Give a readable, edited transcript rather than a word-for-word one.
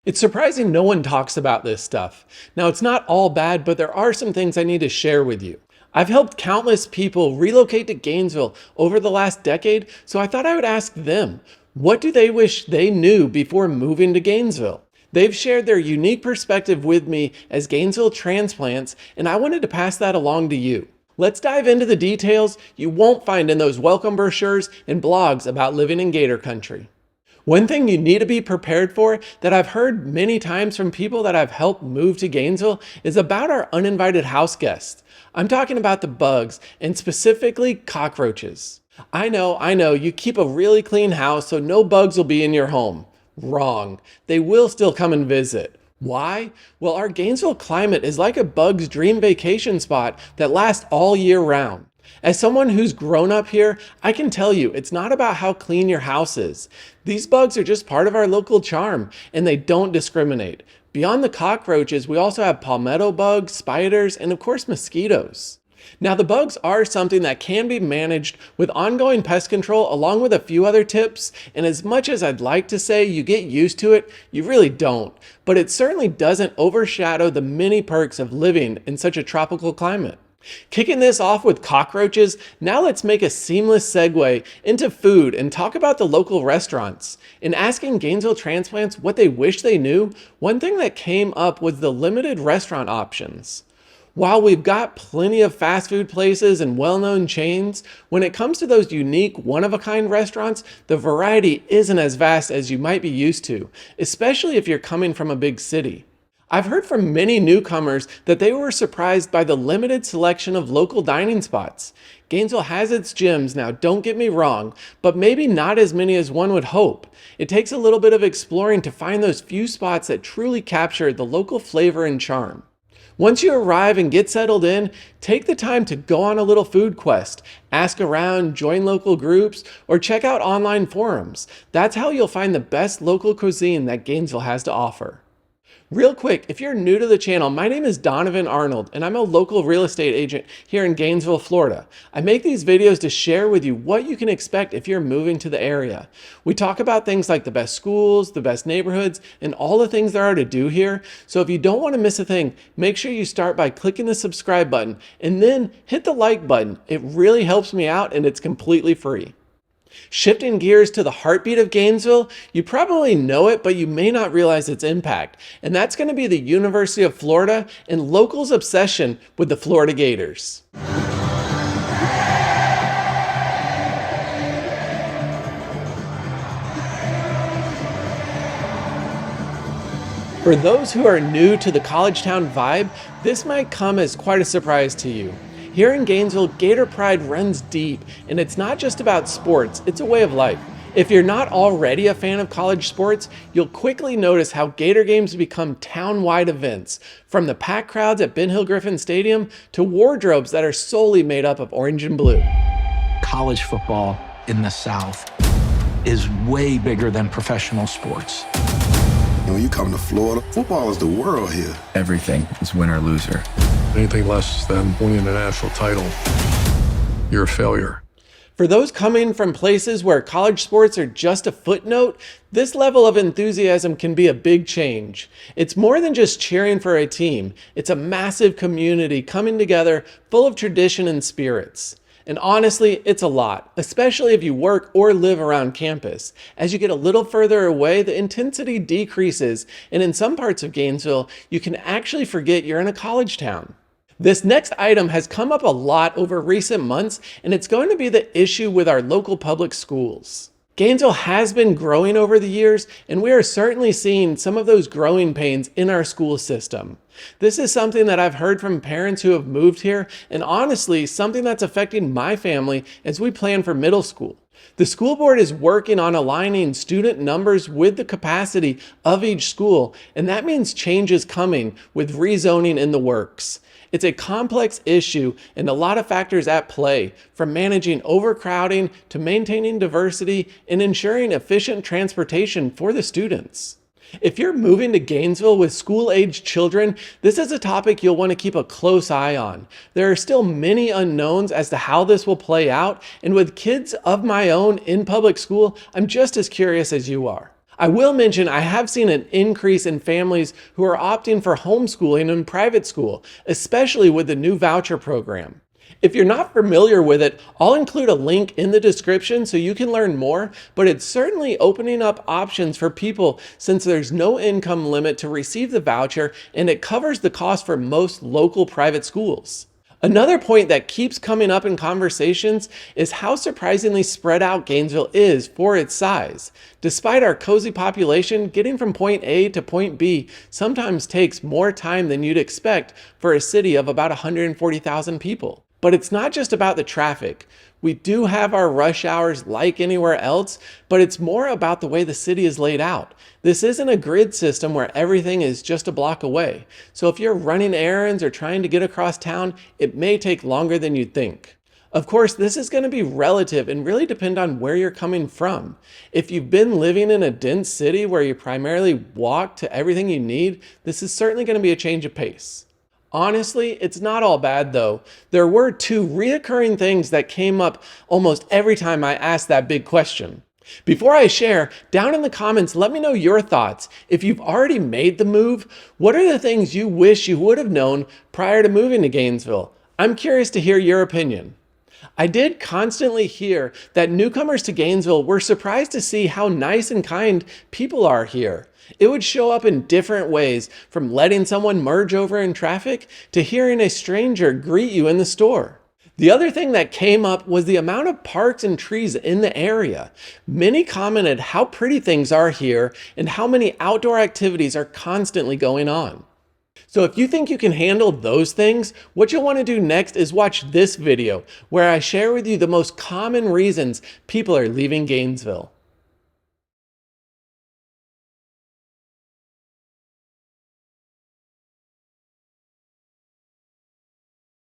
It's surprising no one talks about this stuff. Now, it's not all bad, but there are some things I need to share with you. I've helped countless people relocate to Gainesville over the last decade, so I thought I would ask them, what do they wish they knew before moving to Gainesville? They've shared their unique perspective with me as Gainesville transplants, and I wanted to pass that along to you. Let's dive into the details you won't find in those welcome brochures and blogs about living in Gator country. One thing you need to be prepared for that I've heard many times from people that I've helped move to Gainesville is about our uninvited house guests. I'm talking about the bugs and specifically cockroaches. I know, you keep a really clean house so no bugs will be in your home. Wrong. They will still come and visit. Why? Well, our Gainesville climate is like a bug's dream vacation spot that lasts all year round. As someone who's grown up here, I can tell you it's not about how clean your house is. These bugs are just part of our local charm, and they don't discriminate. Beyond the cockroaches, we also have palmetto bugs, spiders, and of course mosquitoes. Now, the bugs are something that can be managed with ongoing pest control along with a few other tips, and as much as I'd like to say you get used to it, you really don't. But it certainly doesn't overshadow the many perks of living in such a tropical climate. Kicking this off with cockroaches, now let's make a seamless segue into food and talk about the local restaurants. In asking Gainesville transplants what they wish they knew, one thing that came up was the limited restaurant options. While we've got plenty of fast food places and well-known chains, when it comes to those unique, one-of-a-kind restaurants, the variety isn't as vast as you might be used to, especially if you're coming from a big city. I've heard from many newcomers that they were surprised by the limited selection of local dining spots. Gainesville has its gyms now, don't get me wrong, but maybe not as many as one would hope. It takes a little bit of exploring to find those few spots that truly capture the local flavor and charm. Once you arrive and get settled in, take the time to go on a little food quest, ask around, join local groups, or check out online forums. That's how you'll find the best local cuisine that Gainesville has to offer. Real quick, if you're new to the channel, my name is Donovan Arnold, and I'm a local real estate agent here in Gainesville, Florida. I make these videos to share with you what you can expect if you're moving to the area. We talk about things like the best schools, the best neighborhoods, and all the things there are to do here. So if you don't want to miss a thing, make sure you start by clicking the subscribe button and then hit the like button. It really helps me out and it's completely free. Shifting gears to the heartbeat of Gainesville, you probably know it, but you may not realize its impact. And that's going to be the University of Florida and locals' obsession with the Florida Gators. For those who are new to the college town vibe, this might come as quite a surprise to you. Here in Gainesville, Gator pride runs deep, and it's not just about sports, it's a way of life. If you're not already a fan of college sports, you'll quickly notice how Gator games become town-wide events, from the packed crowds at Ben Hill Griffin Stadium to wardrobes that are solely made up of orange and blue. College football in the South is way bigger than professional sports. When you come to Florida, football is the world here. Everything is win or loser. Anything less than winning a national title, you're a failure. For those coming from places where college sports are just a footnote, this level of enthusiasm can be a big change. It's more than just cheering for a team. It's a massive community coming together full of tradition and spirits. And honestly, it's a lot, especially if you work or live around campus. As you get a little further away, the intensity decreases, and in some parts of Gainesville, you can actually forget you're in a college town. This next item has come up a lot over recent months, and it's going to be the issue with our local public schools. Gainesville has been growing over the years, and we are certainly seeing some of those growing pains in our school system. This is something that I've heard from parents who have moved here, and honestly, something that's affecting my family as we plan for middle school. The school board is working on aligning student numbers with the capacity of each school, and that means change is coming with rezoning in the works. It's a complex issue and a lot of factors at play, from managing overcrowding to maintaining diversity and ensuring efficient transportation for the students. If you're moving to Gainesville with school-aged children, this is a topic you'll want to keep a close eye on. There are still many unknowns as to how this will play out, and with kids of my own in public school, I'm just as curious as you are. I will mention I have seen an increase in families who are opting for homeschooling in private school, especially with the new voucher program. If you're not familiar with it, I'll include a link in the description so you can learn more, but it's certainly opening up options for people since there's no income limit to receive the voucher and it covers the cost for most local private schools. Another point that keeps coming up in conversations is how surprisingly spread out Gainesville is for its size. Despite our cozy population, getting from point A to point B sometimes takes more time than you'd expect for a city of about 140,000 people. But it's not just about the traffic. We do have our rush hours like anywhere else, but it's more about the way the city is laid out. This isn't a grid system where everything is just a block away. So if you're running errands or trying to get across town, it may take longer than you'd think. Of course, this is going to be relative and really depend on where you're coming from. If you've been living in a dense city where you primarily walk to everything you need, this is certainly going to be a change of pace. Honestly, it's not all bad though. There were two reoccurring things that came up almost every time I asked that big question. Before I share, down in the comments, let me know your thoughts. If you've already made the move, what are the things you wish you would have known prior to moving to Gainesville? I'm curious to hear your opinion. I did constantly hear that newcomers to Gainesville were surprised to see how nice and kind people are here. It would show up in different ways, from letting someone merge over in traffic to hearing a stranger greet you in the store. The other thing that came up was the amount of parks and trees in the area. Many commented how pretty things are here and how many outdoor activities are constantly going on. So if you think you can handle those things, what you'll want to do next is watch this video where I share with you the most common reasons people are leaving Gainesville.